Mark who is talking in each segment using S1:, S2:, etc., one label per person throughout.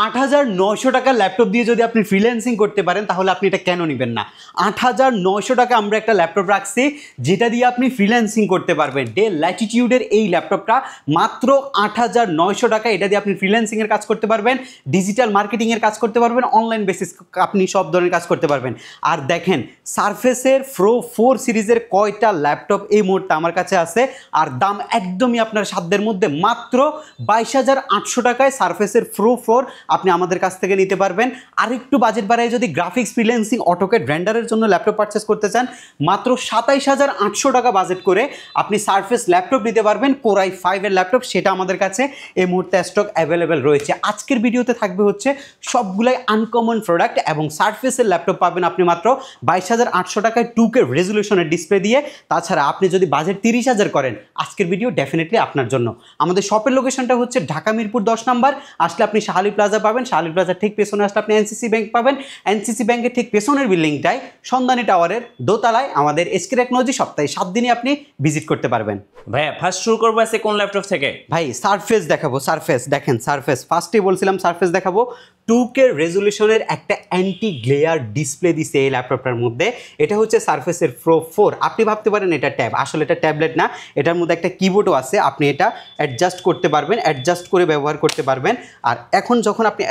S1: 8,900 টাকার ল্যাপটপ দিয়ে যদি আপনি ফ্রিল্যান্সিং করতে পারেন তাহলে আপনি এটা কেন নেবেন না? 8,900 টাকা আমরা একটা ল্যাপটপ রাখছি যেটা দিয়ে আপনি ফ্রিল্যান্সিং করতে পারবেন। ডেল ল্যাটিটিউডের এই ল্যাপটপটা মাত্র 8,900 টাকা। এটা দিয়ে আপনি ফ্রিল্যান্সিংয়ের কাজ করতে পারবেন, ডিজিটাল মার্কেটিংয়ের কাজ করতে পারবেন, অনলাইন বেসিস আপনি সব ধরনের কাজ করতে পারবেন। আর দেখেন সারফেসের প্রো 4 সিরিজের কয়টা ল্যাপটপ এই মুহূর্তে আমার কাছে আছে, আর দাম একদমই আপনার সাধ্যের মধ্যে। মাত্র 22,800 টাকায় সারফেসের প্রো 4 আপনি আমাদের কাছ থেকে নিতে পারবেন। আর একটু বাজেট বাড়ায় যদি গ্রাফিক্স ফ্রিল্যান্সিং অটোক্যাড রেন্ডারের জন্য ল্যাপটপ পারচেস করতে চান, মাত্র 27,800 টাকা বাজেট করে আপনি সারফেস ল্যাপটপ নিতে পারবেন। কোর i5 এর ল্যাপটপ, সেটা আমাদের কাছে এই মুহূর্তে স্টক অ্যাভেলেবেল রয়েছে। আজকের ভিডিওতে থাকবে হচ্ছে সবগুলাই আনকমন প্রোডাক্ট, এবং সারফেসের ল্যাপটপ পাবেন আপনি মাত্র 22,800 টাকায় 2K রেজলিউশনের ডিসপ্লে দিয়ে। তাছাড়া আপনি যদি বাজেট 30,000 করেন, আজকের ভিডিও ডেফিনেটলি আপনার জন্য। আমাদের শপের লোকেশনটা হচ্ছে ঢাকা মিরপুর 10 নম্বর। আসলে আপনি শাহালি প্লাজা পাবেন, শাহালি প্লাজার ঠিক পেছনে আসলে আপনি এনসিসি ব্যাংক পাবেন। এনসিসি ব্যাংকের ঠিক পেছনের বিল্ডিংটায় সন্ধানী টাওয়ারের দোতলায় আমাদের এসকে টেকনোলজি সপ্তাহে 7 দিনই আপনি ভিজিট করতে পারবেন।
S2: ভাইয়া ফার্স্ট শুরু করবো আছে কোন ল্যাপটপ থেকে?
S1: ভাই সারফেস দেখাবো। সারফেস দেখেন, সারফেস ফার্স্টেই বলছিলাম সারফেস দেখাবো। 2K রেজলিউশনের একটা অ্যান্টি গ্লেয়ার ডিসপ্লে দিছে এই ল্যাপটপটার মধ্যে। এটা হচ্ছে সারফেসের প্রো 4। আপনি ভাবতে পারেন এটা ট্যাব, আসলে এটা ট্যাবলেট না। এটার মধ্যে একটা কিবোর্ডও আছে, আপনি এটা অ্যাডজাস্ট করতে পারবেন, অ্যাডজাস্ট করে ব্যবহার করতে পারবেন। আর এখন যখন আপনি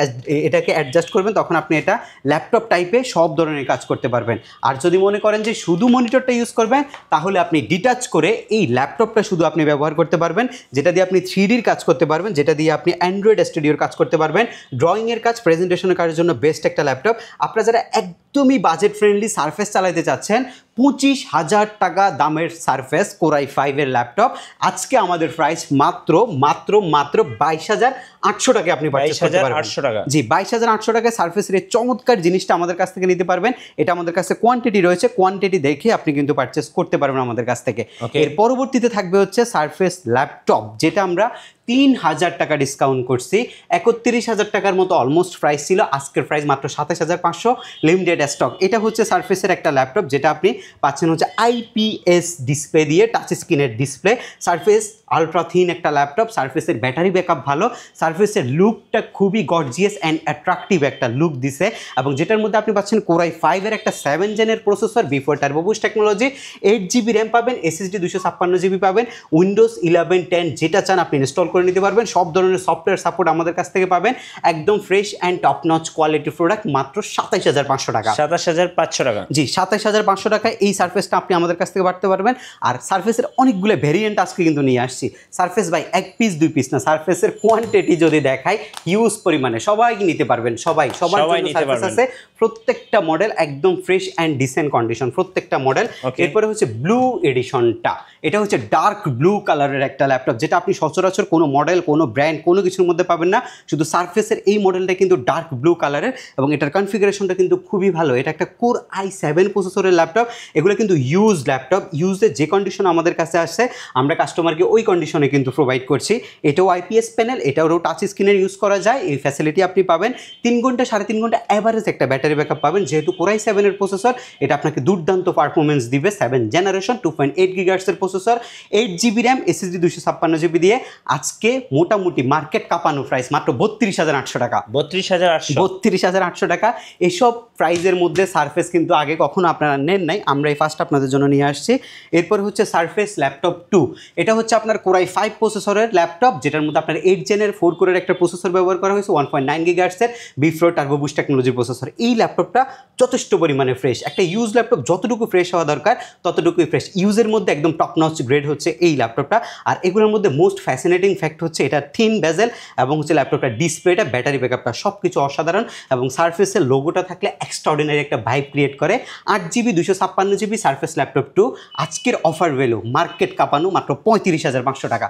S1: এটাকে অ্যাডজাস্ট করবেন তখন আপনি এটা ল্যাপটপ টাইপে সব ধরনের কাজ করতে পারবেন। আর যদি মনে করেন যে শুধু মনিটরটা ইউজ করবেন, তাহলে আপনি ডিটাচ করে এই ল্যাপটপটা শুধু আপনি ব্যবহার করতে পারবেন, যেটা দিয়ে আপনি 3Dর কাজ করতে পারবেন, যেটা দিয়ে আপনি অ্যান্ড্রয়েড স্টুডিওর কাজ করতে পারবেন, ড্রয়িংয়ের কাজ, প্রেজেন্টেশনের কাজের জন্য বেস্ট একটা ল্যাপটপ। আপনারা যারা একদমই বাজেট ফ্রেন্ডলি সারফেস চালাতে চাচ্ছেন, 25,000 টাকা দামের সারফেস কোর i5 এর ল্যাপটপ আজকে আমাদের প্রাইস মাত্র 22,800 টাকায় আপনি পারচেজ করতে পারবেন।
S2: 22,800 টাকা।
S1: জি, 22,800 টাকায় সারফেসের এই চমৎকার জিনিসটা আমাদের কাছ থেকে নিতে পারবেন। এটা আমাদের কাছে কোয়ান্টিটি রয়েছে, কোয়ান্টিটি দেখে আপনি কিন্তু পারচেজ করতে পারবেন আমাদের কাছ থেকে। এর পরবর্তীতে থাকবে হচ্ছে সারফেস ল্যাপটপ, যেটা আমরা 3,000 টাকা ডিসকাউন্ট করছি। 31,000 টাকার মতো অলমোস্ট প্রাইস ছিল, আজকের প্রাইস মাত্র 27,500, লিমিটেড স্টক। এটা হচ্ছে সারফেসের একটা ল্যাপটপ যেটা আপনি পাচ্ছেন হচ্ছে IPS ডিসপ্লে দিয়ে, টাচ স্ক্রিনের ডিসপ্লে। সারফেস আলট্রা থিন একটা ল্যাপটপ, সারফেসের ব্যাটারি ব্যাকআপ ভালো, সারফেসের লুকটা খুবই গর্জিয়াস অ্যান্ড অ্যাট্রাকটিভ একটা লুক দিছে, এবং যেটার মধ্যে আপনি পাচ্ছেন কোর i5 এর একটা 7 জেনের processor, B4 turbo boost technology, 8GB RAM পাবেন, SSD 256GB পাবেন, উইন্ডোজ 11 10 যেটা চান আপনি ইনস্টল করে নিতে পারবেন। সব ধরনের সফটওয়্যার সাপোর্ট আমাদের কাছ থেকে পাবেন। একদম fresh and top notch quality product, মাত্র 27,500 টাকা।
S2: 27,500 টাকা।
S1: জি, 27,500 টাকায় এই সারফেসটা আপনি আমাদের কাছ থেকে বাড়তে পারবেন। আর সারফেসের অনেকগুলো ভেরিয়েন্ট আজকে কিন্তু নিয়ে আসছি। সারফেস ভাই 1 পিস 2 পিস না, সারফেসের কোয়ান্টিটি যদি দেখাই হিউজ পরিমাণে, সবাই নিতে পারবেন, সবার জন্য সারফেস আছে। প্রত্যেকটা মডেল একদম ফ্রেশ অ্যান্ড ডিসেন্ট কন্ডিশন, প্রত্যেকটা মডেল। এরপরে হচ্ছে ব্লু এডিশনটা, এটা হচ্ছে ডার্ক ব্লু কালারের একটা ল্যাপটপ, যেটা আপনি সচরাচর কোনো মডেল, কোনো ব্র্যান্ড, কোনো কিছুর মধ্যে পাবেন না। শুধু সারফেসের এই মডেলটা কিন্তু ডার্ক ব্লু কালারের, এবং এটার কনফিগারেশনটা কিন্তু খুবই ভালো। এটা একটা কোর i7 প্রসেসরের ল্যাপটপ। এগুলো কিন্তু ইউজ ল্যাপটপ, ইউজের যে কন্ডিশন আমাদের কাছে আসছে আমরা কাস্টমারকে ওই কন্ডিশনে কিন্তু প্রোভাইড করছি। এটাও IPS প্যানেল, এটাও টাচ স্ক্রিনের ইউজ করা যায়, এই ফ্যাসিলিটি আপনি পাবেন। 3 ঘন্টা 3.5 ঘন্টা অ্যাভারেজ একটা ব্যাটারি ব্যাকআপ পাবেন। যেহেতু কোর i7 এর প্রসেসর, এটা আপনাকে দুর্দান্ত পারফরমেন্স দিবে। 7 generation 2.8 GHz processor, 8GB RAM, SSD 256GB দিয়ে আজকে মোটামুটি মার্কেট কাঁপানো প্রাইস মাত্র 32,800 টাকা। 32,800 টাকা। এসব প্রাইজের মধ্যে সারফেস কিন্তু আগে কখনো আপনারা নেন নাই, আমরা এই ফার্স্ট আপনাদের জন্য নিয়ে আসছি। এরপর হচ্ছে সারফেস ল্যাপটপ 2। এটা হচ্ছে আপনার কোর i5 প্রসেসরের ল্যাপটপ, যেটার মধ্যে আপনার 8 জেনের 4 কোরের একটা প্রসেসর ব্যবহার করা হয়েছে, 1.9 GHz এর B4 টার্বো বুস্ট টেকনোলজির প্রসেসর। এই ল্যাপটপটা যথেষ্ট পরিমাণে ফ্রেশ। একটা ইউজ ল্যাপটপ যতটুকু ফ্রেশ হওয়া দরকার ততটুকুই ফ্রেশ। ইউজের মধ্যে একদম টপ নচ গ্রেড হচ্ছে এই ল্যাপটপটা। আর এগুলোর মধ্যে মোস্ট ফ্যাসিনেটিং ফ্যাক্ট হচ্ছে এটা থিন বেজেল, এবং হচ্ছে ল্যাপটপটা ডিসপ্লেটা, ব্যাটারি ব্যাকআপটা সব কিছু অসাধারণ, এবং সারফেসের লোগোটা থাকলে এক্সট্রাঅর্ডিনারি একটা ভাইব ক্রিয়েট করে। 8GB 256GB সারফেস ল্যাপটপ 2 আজকের অফার ভ্যালু মার্কেট কাঁপানো মাত্র 35,500 টাকা।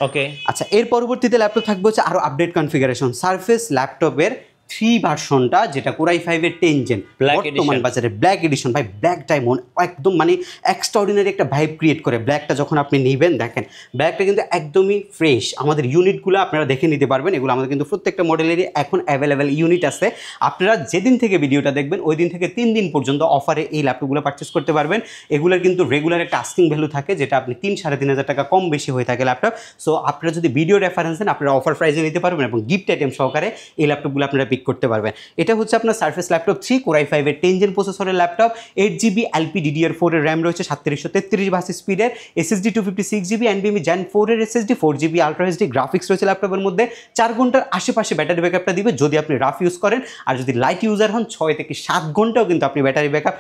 S2: ওকে,
S1: আচ্ছা, এর পরবর্তীতে ল্যাপটপ থাকবে হচ্ছে আরও আপডেট কনফিগারেশন। সারফেস ল্যাপটপের 3 ভার্সনটা, যেটা Core i5 এর 10 জেন বর্তমান বাজারে ব্ল্যাক এডিশন ভাই, ব্ল্যাক ডায়মন্ড একদম মানে এক্সট্রাঅর্ডিনারি একটা ভাইব ক্রিয়েট করে। ব্ল্যাকটা যখন আপনি নেবেন দেখেন ব্ল্যাকটা কিন্তু একদমই ফ্রেশ। আমাদের ইউনিটগুলো আপনারা দেখে নিতে পারবেন, এগুলো আমাদের কিন্তু প্রত্যেকটা মডেলেরই এখন অ্যাভেলেবেল ইউনিট আছে। আপনারা যেদিন থেকে ভিডিওটা দেখবেন ওই দিন থেকে 3 দিন পর্যন্ত অফারে এই ল্যাপটপগুলো পারচেস করতে পারবেন। এগুলোর কিন্তু রেগুলার একটা আস্কিং ভ্যালু থাকে, যেটা আপনি 3-3.5 টাকা কম বেশি হয়ে থাকে ল্যাপটপ। সো আপনারা যদি ভিডিও রেফারেন্স দেন আপনারা অফার প্রাইসে নিতে পারবেন এবং গিফট আইটেম সহকারে এই ল্যাপটপগুলো আপনারা পিক করতে পারবেন। এটা হচ্ছে আপনার সারফেস ল্যাপটপ 3 Core i5 এর 10 জেন প্রসেসরের ল্যাপটপ, 8GB LPDDR4 এর র্যাম রয়েছে, 3733 ভার্সি স্পিডের, SSD 256GB, NVMe Gen 4 এর SSD, 4GB ultra HD graphics রয়েছে ল্যাপটপের মধ্যে। 4 ঘন্টার আশেপাশে ব্যাটারি ব্যাকআপটা দিবে যদি আপনি রাফ ইউজ করেন, আর যদি লাইট ইউজার হন 6 থেকে 7 ঘন্টাও কিন্তু আপনি ব্যাটারি ব্যাকআপ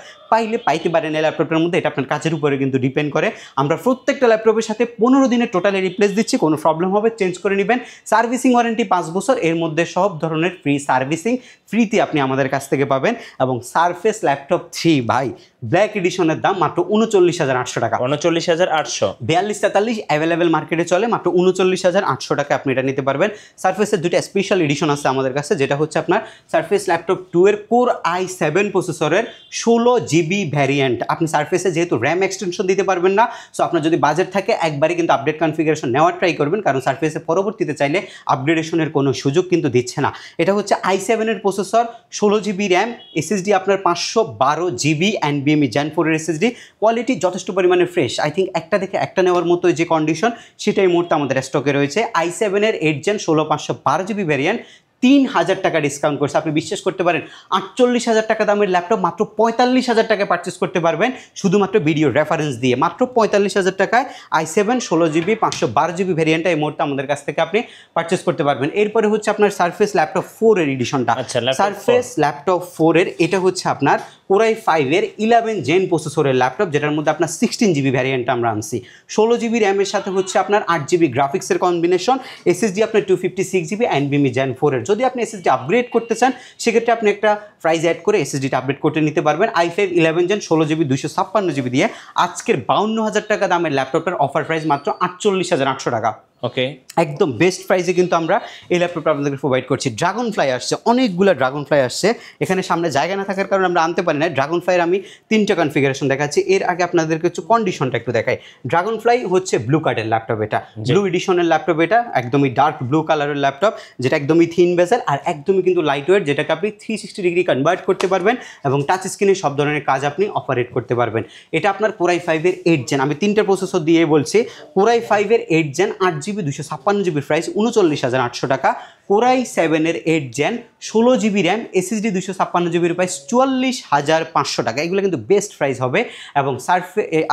S1: পাইতে পারেন এই ল্যাপটপের মধ্যে। এটা আপনার কাজের উপরে কিন্তু ডিপেন্ড করে। আমরা প্রত্যেকটা ল্যাপটপের সাথে 15 দিনের টোটালি রিপ্লেস দিচ্ছি, কোনো প্রবলেম হবে চেঞ্জ করে নেবেন। সার্ভিসিং ওয়ারেন্টি 5 বছর, এর মধ্যে সব ধরনের ফ্রি সার্ভিসিং ফ্রিতে আপনি আমাদের কাছ থেকে পাবেন। এবং সারফেস ল্যাপটপ 3 ভাই ব্ল্যাক এডিশনের দাম মাত্র 39,800 টাকা।
S2: 39,800,
S1: 42-43 অ্যাভেলেবেল মার্কেটে চলে, মাত্র 39,800 টাকা আপনি এটা নিতে পারবেন। সারফেসের দুইটা স্পেশাল এডিশন আছে আমাদের কাছে, যেটা হচ্ছে আপনার সারফেস ল্যাপটপ 2 এর Core i7 প্রসেসরের 16GB ভ্যারিয়েন্ট। আপনি সারফেসে যেহেতু র্যাম এক্সটেনশন দিতে পারবেন না, সো আপনার যদি বাজেট থাকে একবারই কিন্তু আপডেট কনফিগারেশন নেওয়ার ট্রাই করবেন, কারণ সারফেসে পরবর্তীতে চাইলে আপগ্রেডেশনের কোনো সুযোগ কিন্তু দিচ্ছে না। এটা হচ্ছে i7 এর প্রসেসর, 16GB র্যাম, SSD আপনার 512GB, NVMe Gen 4 এর SSD। কোয়ালিটি যথেষ্ট পরিমাণে ফ্রেশ, আই থিঙ্ক একটা দেখে একটা নেওয়ার মতো যে কন্ডিশন সেটাই এই মুহূর্তে আমাদের স্টকে রয়েছে। i7 এর 8 জেন 16/512GB ভ্যারিয়েন্ট 3000 টাকা ডিসকাউন্ট করছে। আপনি বিশ্বাস করতে পারেন 48,000 টাকা দামের ল্যাপটপ মাত্র 45,000 টাকায় পারচেস করতে পারবেন, শুধুমাত্র ভিডিও রেফারেন্স দিয়ে। মাত্র 45,000 টাকায় i7 16GB 512GB ভ্যারিয়েন্টটা এই মুহূর্তে আমাদের কাছ থেকে আপনি পারচেস করতে পারবেন। এরপরে হচ্ছে আপনার সারফেস ল্যাপটপ 4 এর এডিশনটা। সারফেস ল্যাপটপ 4 এর এটা হচ্ছে আপনার Core i5 এর 11 জেন প্রসেসরের ল্যাপটপ, যেটার মধ্যে আপনার 16GB ভ্যারিয়েন্ট আমরা আনছি। 16GB র্যামের সাথে হচ্ছে আপনার 8GB গ্রাফিক্সের কম্বিনেশন, SSD আপনার 256GB, NVMe Gen 4 এর। যদি আপনি SSD আপগ্রেড করতে চান সেক্ষেত্রে আপনি একটা প্রাইস অ্যাড করে SSDটা আপগ্রেড করতে নিতে পারবেন। i5 11 জেন 16GB 256GB দিয়ে আজকের 52,000 টাকা দামের ল্যাপটপের অফার প্রাইস মাত্র 48,800 টাকা।
S2: ওকে,
S1: একদম বেস্ট প্রাইসে কিন্তু আমরা এই ল্যাপটপটা আপনাদেরকে প্রোভাইড করছি। ড্রাগন ফ্লাই আসছে, অনেকগুলো ড্রাগন ফ্লাই আসছে, এখানে সামনে জায়গা না থাকার কারণে আমরা আনতে পারি না। ড্রাগন ফ্লাইয়ের আমি 3টা কনফিগারেশন দেখাচ্ছি, এর আগে আপনাদেরকে একটু কন্ডিশনটা একটু দেখাই। ড্রাগন ফ্লাই হচ্ছে ব্লু কার্ডের ল্যাপটপ, এটা ব্লু এডিশনের ল্যাপটপ, এটা একদমই ডার্ক ব্লু কালারের ল্যাপটপ, যেটা একদমই থিন বেজেল আর একদমই কিন্তু লাইট ওয়েট, যেটাকে আপনি 360 ডিগ্রি কনভার্ট করতে পারবেন এবং টাচ স্ক্রিনে সব ধরনের কাজ আপনি অপারেট করতে পারবেন। এটা আপনার Core i5 এর 8 জেন, আমি 3টা প্রসেসর দিয়ে বলছি। Core i5 এর 8 জেন 8GB 256GB প্রাইস 39,800 টাকা। Core i7 এর 8 gen 16GB RAM, SSD 256GB price 44,500 টাকা। এগুলো কিন্তু বেস্ট প্রাইস হবে। এবং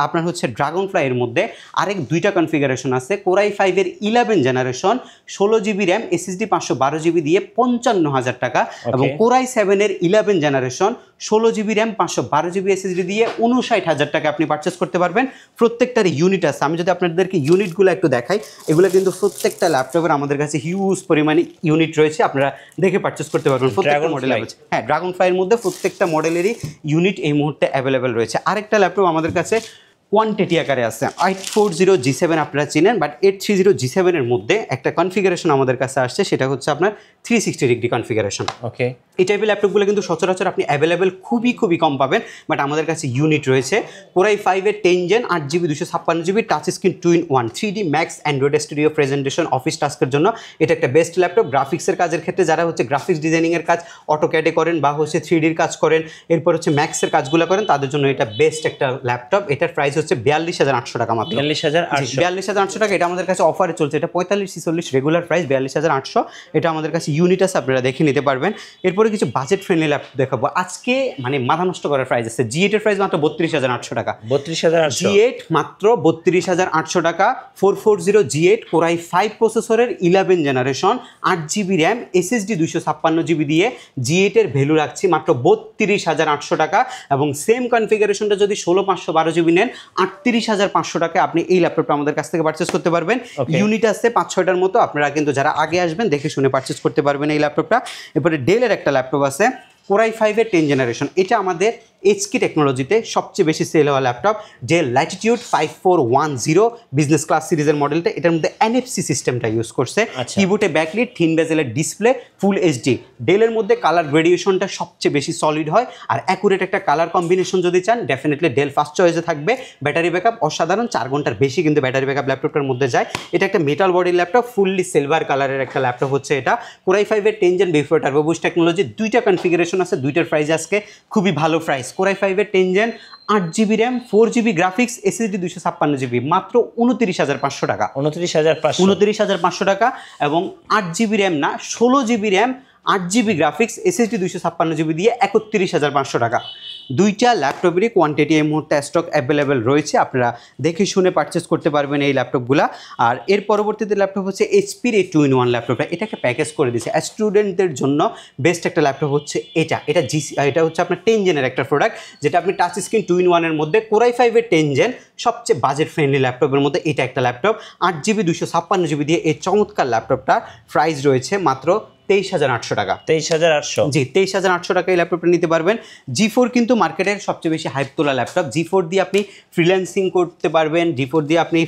S1: আপনার হচ্ছে ড্রাগন ফ্লাইয়ের মধ্যে আরেক 2টা কনফিগারেশন আছে। Core i5 এর 11 generation 16GB RAM, SSD 512GB দিয়ে 55,000 টাকা। এবং Core i7 এর 11 generation 16GB RAM 512GB SSD দিয়ে 59,000 টাকা আপনি পারচেস করতে পারবেন। প্রত্যেকটার ইউনিট আছে, আমি যদি আপনাদেরকে ইউনিটগুলো একটু দেখাই, এগুলো কিন্তু প্রত্যেকটা ল্যাপটপের আমাদের কাছে হিউজ পরিমাণে ইউনিট রয়েছে, আপনারা দেখে পারচেস করতে পারবেন প্রত্যেকটা মডেলের। হ্যাঁ, ড্রাগন ফ্লাইয়ের মধ্যে প্রত্যেকটা মডেলেরই ইউনিট এই মুহূর্তে অ্যাভেলেবেল রয়েছে। আরেকটা ল্যাপটপ আমাদের কাছে কোয়ান্টিটি আকারে আছে, 840G7 আপনারা চিনেন, বাট 830G7 এর মধ্যে একটা কনফিগারেশন আমাদের কাছে আসছে, সেটা হচ্ছে আপনার 360 ডিগ্রি কনফিগারেশন।
S2: ওকে,
S1: এই টাইপের ল্যাপটপগুলো কিন্তু সচরাচর আপনি অ্যাভেলেবেল খুবই কম পাবেন, বাট আমাদের কাছে ইউনিট রয়েছে। Core i5 এর 10 gen 8GB 256GB touch screen 2-in-1 3D max Android studio presentation office টাস্কের জন্য এটা একটা বেস্ট ল্যাপটপ। গ্রাফিক্সের কাজের ক্ষেত্রে যারা হচ্ছে গ্রাফিক্স ডিজাইনিংয়ের কাজ অটোক্যাডে করেন বা হচ্ছে 3Dর কাজ করেন, এরপর হচ্ছে ম্যাক্সের কাজগুলো করেন, তাদের জন্য এটা বেস্ট একটা ল্যাপটপ। এটার প্রাইস হচ্ছে 42,800 টাকা মাত্র। 42,800 টাকা। এটা আমাদের কাছে অফারে চলছে, এটা 45-46 রেগুলার প্রাইস, 42,800। এটা আমাদের কাছে ইউনিট আছে, আপনারা দেখে নিতে পারবেন। এরপরে কিছু বাজেট ফ্রেন্ডলি ল্যাপটপ দেখাবো আজকে, মানে মাথা নষ্ট করার প্রাইস আছে। G8 এর প্রাইস মাত্র 32,800 টাকা।
S2: 32,800,
S1: G8 মাত্র 32,800 টাকা। 440G8 Core i5 প্রসেসরের 11 generation 8GB RAM, SSD 256GB দিয়ে G8 এর ভ্যালু রাখছি মাত্র 32,800 টাকা। এবং সেম কনফিগারেশনটা যদি 16/512GB নেন 38,500 টাকায় আপনি এই ল্যাপটপটা আমাদের কাছ থেকে পারচেস করতে পারবেন। ইউনিট আছে 5-6টার মতো, আপনারা কিন্তু যারা আগে আসবেন দেখে শুনে পারচেস করতে পারবেন এই ল্যাপটপটা। এরপরে ডেলের একটা ল্যাপটপ আছে Core i5 এর 10 জেনারেশন, এটা আমাদের এইচকি টেকনোলজিতে সবচেয়ে বেশি সেল হওয়া laptop Dell Latitude 5410 business class সিরিজের মডেলটা। এটার মধ্যে এনএফসি সিস্টেমটা ইউজ করছে, কিবোর্ডে ব্যাকলিট, থিন বেজেলের ডিসপ্লে, ফুল এইচডি। ডেলের মধ্যে কালার গ্রেডিয়েশনটা সবচেয়ে বেশি সলিড হয়, আর অ্যাকুরেট একটা কালার কম্বিনেশন যদি চান ডেফিনেটলি ডেল ফার্স্ট চয়েসে থাকবে। ব্যাটারি ব্যাকআপ অসাধারণ, 4 ঘন্টার বেশি কিন্তু ব্যাটারি ব্যাকআপ ল্যাপটপটার মধ্যে যায়। এটা একটা মেটাল বডির ল্যাপটপ, ফুললি সিলভার কালারের একটা ল্যাপটপ হচ্ছে এটা। কোরাই 5-এর 10 Gen B4 turbo boost technology, দুইটা কনফিগারেশন আছে, দুইটার প্রাইস আজকে খুবই ভালো প্রাইস। কোরাই 5-এর 10 Gen 8GB RAM, 4GB graphics, SSD 256GB, মাত্র 29,500 টাকা।
S2: 29,500
S1: টাকা। এবং 8GB র্যাম না, 16GB RAM, 8GB graphics, SSD 256GB দিয়ে 31,500 টাকা। দুইটা ল্যাপটপেরই কোয়ান্টিটি এই মুহূর্তে স্টক অ্যাভেলেবেল রয়েছে, আপনারা দেখে শুনে পারচেস করতে পারবেন এই ল্যাপটপগুলো। আর এর পরবর্তীতে ল্যাপটপ হচ্ছে এইচপির এই 2-in-1 ল্যাপটপটা, এটাকে প্যাকেজ করে দিয়েছে স্টুডেন্টদের জন্য বেস্ট একটা ল্যাপটপ হচ্ছে এটা হচ্ছে আপনার 10 জেনের একটা প্রোডাক্ট, যেটা আপনি টাচ স্ক্রিন 2-in-1 এর মধ্যে। কোরাই 5-এর 10 Gen সবচেয়ে বাজেট ফ্রেন্ডলি ল্যাপটপের মধ্যে এটা একটা ল্যাপটপ। 8GB 256GB দিয়ে এই চমৎকার ল্যাপটপটার প্রাইস রয়েছে মাত্র 23,800 টাকা।
S2: 23,800,
S1: জি 23,800 টাকা এই ল্যাপটপটা নিতে পারবেন। G4 কিন্তু মার্কেটের সবচেয়ে বেশি হাইপ তোলা ল্যাপটপ। G4 দিয়ে আপনি ফ্রিল্যান্সিং করতে পারবেন, G4 দিয়ে আপনি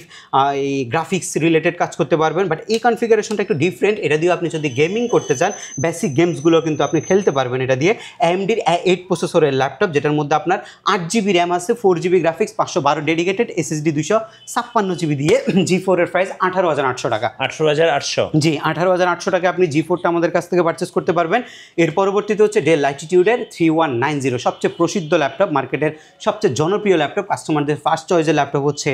S1: এই গ্রাফিক্স রিলেটেড কাজ করতে পারবেন, বাট এই কনফিগারেশনটা একটু ডিফারেন্ট। এটা দিয়ে আপনি যদি গেমিং করতে চান, বেসিক গেমসগুলো কিন্তু আপনি খেলতে পারবেন এটা দিয়ে। AMDর 8 প্রসেসরের ল্যাপটপ, যেটার মধ্যে আপনার 8GB র্যাম আছে, 4GB graphics, 512 dedicated, SSD 256GB দিয়ে। G4 এর প্রাইস 18,800 টাকা।
S2: 18,800,
S1: জি 18,800 টাকা আপনি G4টা আমাদের কাছ থেকে পারচেস করতে পারবেন। এর পরবর্তীতে হচ্ছে ডেল ল্যাটিটিউডের 3190, সবচেয়ে প্রসিদ্ধ ল্যাপটপ, মার্কেটের সবচেয়ে জনপ্রিয় ল্যাপটপ, কাস্টমারদের ফার্স্ট চয়েসের ল্যাপটপ হচ্ছে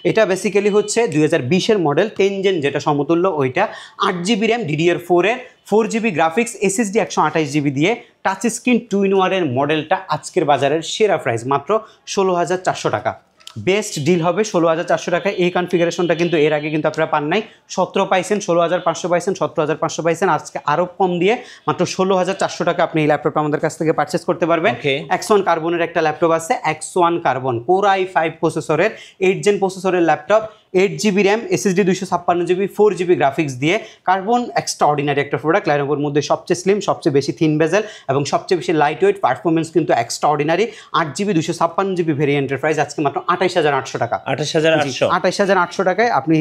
S1: এটা বেসিক্যালি হচ্ছে 2020-এর মডেল 10 Gen যেটা সমতুল্য ওইটা। 8GB RAM, DDR4-এর, 4GB graphics, SSD 128GB দিয়ে, টাচ স্ক্রিন 2-in-1 মডেলটা আজকের বাজারের সেরা প্রাইস মাত্র 16,400 টাকা। বেস্ট ডিল হবে 16,400 টাকায়। এই কনফিগারেশনটা কিন্তু এর আগে কিন্তু আপনারা পান নাই। 17 পাইছেন, 16,500 পাইছেন, 17,500 পাইছেন, আজকে আরও কম দিয়ে মাত্র 16,400 টাকা আপনি এই ল্যাপটপটা আমাদের কাছ থেকে পারচেস করতে পারবেন। X1 কার্বনের একটা ল্যাপটপ আছে, X1 কার্বন কোরাই 5 প্রসেসরের 8 Gen প্রসেসরের laptop, 8GB RAM, SSD 256GB, 4GB graphics দিয়ে। কার্বন এক্সট্রাঅর্ডিনারি একটা প্রোডাক্ট, ল্যানোভোর মধ্যে সবচেয়ে স্লিম, সবচেয়ে বেশি থিন বেজেল এবং সবচেয়ে বেশি লাইট ওয়েট, পারফরমেন্স কিন্তু এক্সট্রাঅর্ডিনারি। 8GB 256GB ভেরিয়েন্টের প্রাইস আজকে মাত্র 28,800 টাকা। 28,800 টাকায় আপনি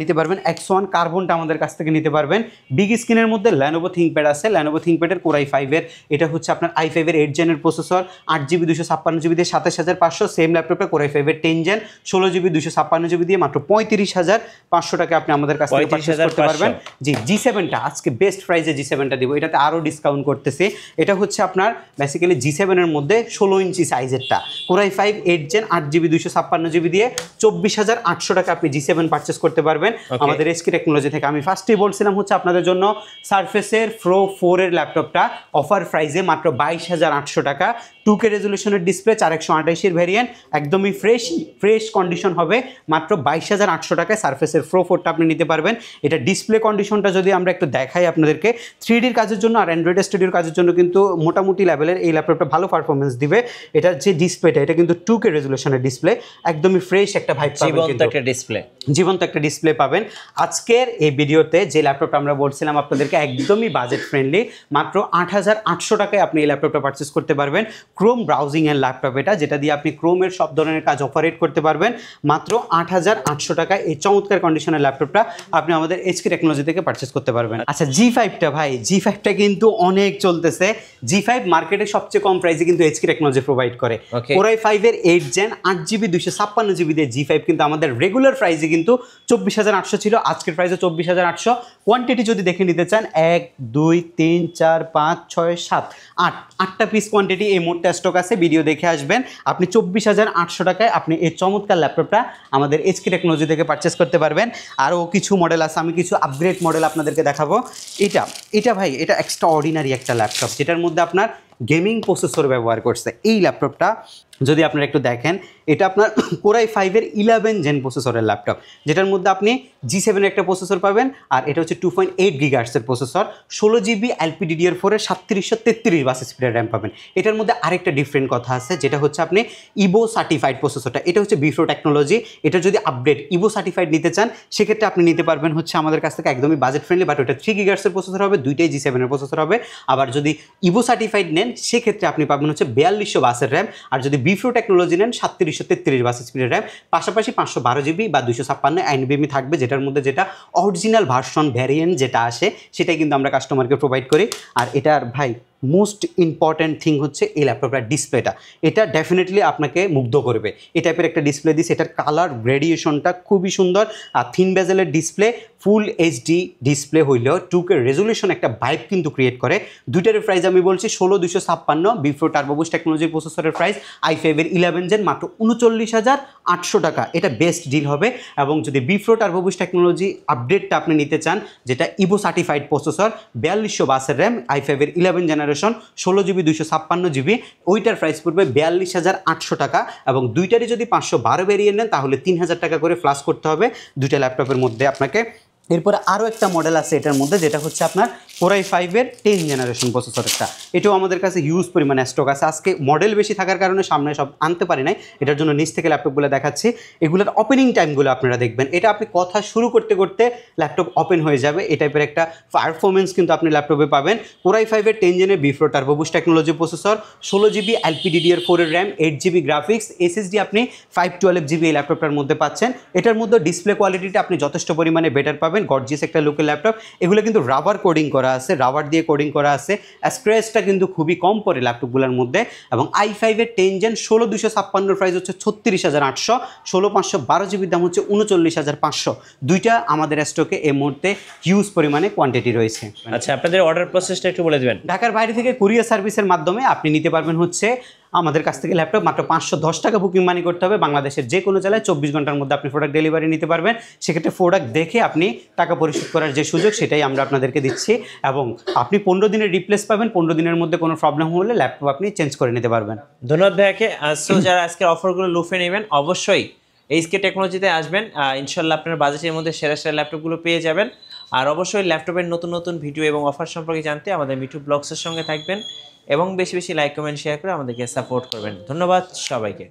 S1: নিতে পারবেন। X1 কার্বনটা আমাদের কাছ থেকে নিতে পারবেন। বিগ স্ক্রিনের মধ্যে ল্যানোভো থিঙ্কপ্যাড আছে, ল্যানোভো থিঙ্কপ্যাডের কোরাই 5-এর, এটা হচ্ছে আপনার i5-এর 8 Gen-এর প্রসেসর, 8GB 256GB দিয়ে 27,500। সেম ল্যাপটপে কোরাই 5-এর 10 Gen 16GB 256GB দিয়ে মাত্র 35,500 টাকা আপনি আমাদের কাছ থেকে পারচেজ করতে পারবেন। জি G7টা আজকে বেস্ট প্রাইসে G7টা দিব, এটাতে আরও ডিসকাউন্ট করতেছি। এটা হচ্ছে আপনার বেসিক্যালি G7-এর মধ্যে 16 ইঞ্চি সাইজেরটা, কোরাই 5 8 Gen 8GB 256GB দিয়ে 24,800 টাকা আপনি G7 পারচেজ করতে পারবেন আমাদের এইচকি টেকনোলজি থেকে। আমি ফার্স্টেই বলছিলাম হচ্ছে আপনাদের জন্য সারফেসের প্রো 4-এর ল্যাপটপটা অফার প্রাইসে মাত্র 22,800 টাকা। 2K রেজলিউশনের ডিসপ্লে, 4128-এর ভ্যারিয়েন্ট, একদমই ফ্রেশ কন্ডিশন হবে, মাত্র 22,800 টাকায় সারফেসের প্রো 4টা আপনি নিতে পারবেন। এটা ডিসপ্লে কন্ডিশনটা যদি আমরা একটু দেখাই আপনাদেরকে, 3Dর কাজের জন্য আর অ্যান্ড্রয়েড স্টুডিওর কাজের জন্য কিন্তু মোটামুটি লেভেলের এই ল্যাপটপটা ভালো পারফরমেন্স দিবে। এটার যে ডিসপ্লেটা, এটা কিন্তু 2K রেজলিউশনের ডিসপ্লে, একদমই ফ্রেশ একটা ভাইব পাবেন, জীবন্ত একটা ডিসপ্লে পাবেন। আজকের এই ভিডিওতে যে ল্যাপটপটা আমরা বলছিলাম আপনাদেরকে একদমই বাজেট ফ্রেন্ডলি, মাত্র 8,800 টাকায় আপনি এই ল্যাপটপটা পারচেস করতে পারবেন। ক্রোম ব্রাউজিংয়ের ল্যাপটপ এটা, যেটা দিয়ে আপনি ক্রোমের সব ধরনের কাজ অপারেট করতে পারবেন। মাত্র 8,800 টাকায় এই চমৎকার কন্ডিশনের ল্যাপটপটা আপনি আমাদের এইচকি টেকনোলজি থেকে পারচেস করতে পারবেন। আচ্ছা G5টা ভাই, G5টা কিন্তু অনেক চলতেছে। G5 মার্কেটে সবচেয়ে কম প্রাইসে কিন্তু এইচকি টেকনোলজি প্রোভাইড করে। কোরাই 5-এর 8 Gen 8GB 256GB দিয়ে G5 কিন্তু আমাদের রেগুলার প্রাইসে কিন্তু 24,800 ছিল, আজকের প্রাইসে 24,800। কোয়ান্টিটি যদি দেখে নিতে চান 1 2 3 4 5 6 7 8টা পিস কোয়ান্টিটি এই মুহূর্তে স্টক আছে, ভিডিও দেখে আসবেন। আপনি 24,800 টাকায় আপনি এই চমৎকার ল্যাপটপটা আমাদের এইচকি টেকনোলজি থেকে পারচেস করতে পারবেন। আরও কিছু মডেল আছে, আমি কিছু আপগ্রেড মডেল আপনাদেরকে দেখাবো। এটা ভাই, এটা এক্সট্রা অর্ডিনারি একটা ল্যাপটপ, যেটার মধ্যে আপনার গেমিং প্রসেসর ব্যবহার করছে। এই ল্যাপটপটা যদি আপনারা একটু দেখেন, এটা আপনার কোরাই 5-এর 11 জেন প্রসেসরের ল্যাপটপ, যেটার মধ্যে আপনি G7 এর একটা প্রসেসর পাবেন, আর এটা হচ্ছে 2.8 গিগাহার্টজের প্রসেসর, 16GB LPDDR4 এর 3733 বাস স্পিডের র্যাম পাবেন। এটার মধ্যে আরেকটা ডিফারেন্ট কথা আছে, যেটা হচ্ছে আপনি ইভো সার্টিফাইড প্রসেসরটা, এটা হচ্ছে বিফ্রো টেকনোলজি। এটা যদি আপডেট ইভো সার্টিফাইড নিতে চান, সেক্ষেত্রে আপনি নিতে পারবেন হচ্ছে আমাদের কাছ থেকে একদমই বাজেট ফ্রেন্ডলি, বাট ওটা 3 গিগাহার্টজের প্রসেসর হবে, দুইটাই G7 এর প্রসেসর হবে। আবার যদি ইভো সার্টিফাইড নেন, সেক্ষেত্রে আপনি পাবেন হচ্ছে 4200 বাসের র্যাম, আর যদি বিফ্রো টেকনোলজি নেন 3733 বাস স্পিডের র্যাম, পাশাপাশি 512GB বা 256 NVMe থাকবে, যেটার মধ্যে যেটা অরিজিনাল ভার্সন ভ্যারিয়েন্ট যেটা আসে সেটাই কিন্তু আমরা কাস্টমারকে প্রোভাইড করি। আর এটার ভাই মোস্ট ইম্পর্ট্যান্ট থিং হচ্ছে এই ল্যাপটপের ডিসপ্লেটা, এটা ডেফিনেটলি আপনাকে মুগ্ধ করবে। এই টাইপের একটা ডিসপ্লে দিস, এটার কালার গ্রেডিয়েশনটা খুবই সুন্দর, আর থিন বেজেলের ডিসপ্লে, ফুল এইচডি ডিসপ্লে হইলেও 2K রেজলিউশন একটা ভাইব কিন্তু ক্রিয়েট করে। দুইটার প্রাইস আমি বলছি 16256, বিফ্রো টার্বোবুস্ট টেকনোলজির প্রসেসরের প্রাইস i5-এর 11 জেন মাত্র 39,800 টাকা, এটা বেস্ট ডিল হবে। এবং যদি বিফ্রো টার্বোবুস্ট টেকনোলজি আপডেটটা আপনি নিতে চান, যেটা ইভো সার্টিফাইড প্রসেসর, 4200 বাসের র্যাম, i5-এর 11 জেনারেশন, 16GB 256GB, ওইটার প্রাইস পড়বে 42,800 টাকা। এবং দুইটারই যদি 512 ভেরিয়েন্ট নেন, তাহলে 3000 টাকা করে প্লাস করতে হবে দুইটা ল্যাপটপের মধ্যে আপনাকে। এরপরে আরও একটা মডেল আছে এটার মধ্যে, যেটা হচ্ছে আপনার কোরাই 5-এর 10 জেনারেশন প্রসেসরটা, এটাও আমাদের কাছে হিউজ পরিমাণে স্টক আছে। আজকে মডেল বেশি থাকার কারণে সামনে সব আনতে পারি নাই, এটার জন্য নিচ থেকে ল্যাপটপগুলো দেখাচ্ছি। এগুলোর ওপেনিং টাইমগুলো আপনারা দেখবেন, এটা আপনি কথা শুরু করতে করতে ল্যাপটপ ওপেন হয়ে যাবে, এই টাইপের একটা পারফরমেন্স কিন্তু আপনি ল্যাপটপে পাবেন। কোরাই 5-এর 10 জেনের বিফ্রো টার্বোবুস্ট টেকনোলজি প্রসেসর, 16GB LPDDR4 এর র্যাম, 8GB গ্রাফিক্স, SSD আপনি 512GB এই ল্যাপটপটার মধ্যে পাচ্ছেন। এটার মধ্যে ডিসপ্লে কোয়ালিটিটা আপনি যথেষ্ট পরিমাণে বেটার পাবেন, গর্জিয়াস একটা লুকের ল্যাপটপ। এগুলো কিন্তু রাবার কোডিং করা আছে, রাবার দিয়ে কোডিং করা আছে, স্ক্র্যাচটা কিন্তু খুবই কম পড়ে ল্যাপটপগুলোর মধ্যে। এবং i5-এর 10 জেন 16256 প্রাইস হচ্ছে 36,800, 16512GB দাম হচ্ছে 39,500। দুইটা আমাদের স্টকে এই মুহূর্তে হিউজ পরিমাণে কোয়ান্টিটি রয়েছে।
S2: আচ্ছা, আপনাদের অর্ডার প্রসেসটা একটু বলে দিবেন।
S1: ঢাকার বাইরে থেকে কুরিয়ার সার্ভিসের মাধ্যমে আপনি নিতে পারবেন হচ্ছে আমাদের কাছ থেকে ল্যাপটপ, মাত্র 510 টাকা বুকিং মানি করতে হবে। বাংলাদেশের যে কোনো জেলায় 24 ঘন্টার মধ্যে আপনি প্রোডাক্ট ডেলিভারি নিতে পারবেন। সেক্ষেত্রে প্রোডাক্ট দেখে আপনি টাকা পরিশোধ করার যে সুযোগ, সেটাই আমরা আপনাদেরকে দিচ্ছি। এবং আপনি 15 দিনের রিপ্লেস পাবেন, 15 দিনের মধ্যে কোনো প্রবলেম হলে ল্যাপটপ আপনি চেঞ্জ করে নিতে পারবেন।
S2: ধন্যবাদ ভাইয়াকে। সো যারা আজকের অফারগুলো লুফে নেবেন, অবশ্যই এইচকে টেকনোলজিতে আসবেন, ইনশাল্লাহ আপনার বাজেটের মধ্যে সেরা সেরা ল্যাপটপগুলো পেয়ে যাবেন। আর অবশ্যই ল্যাপটপের নতুন নতুন ভিডিও এবং অফার সম্পর্কে জানতে আমাদের মিঠু ব্লগসের সঙ্গে থাকবেন, এবং বেশি বেশি লাইক কমেন্ট শেয়ার করে আমাদেরকে সাপোর্ট করবেন। ধন্যবাদ সবাইকে।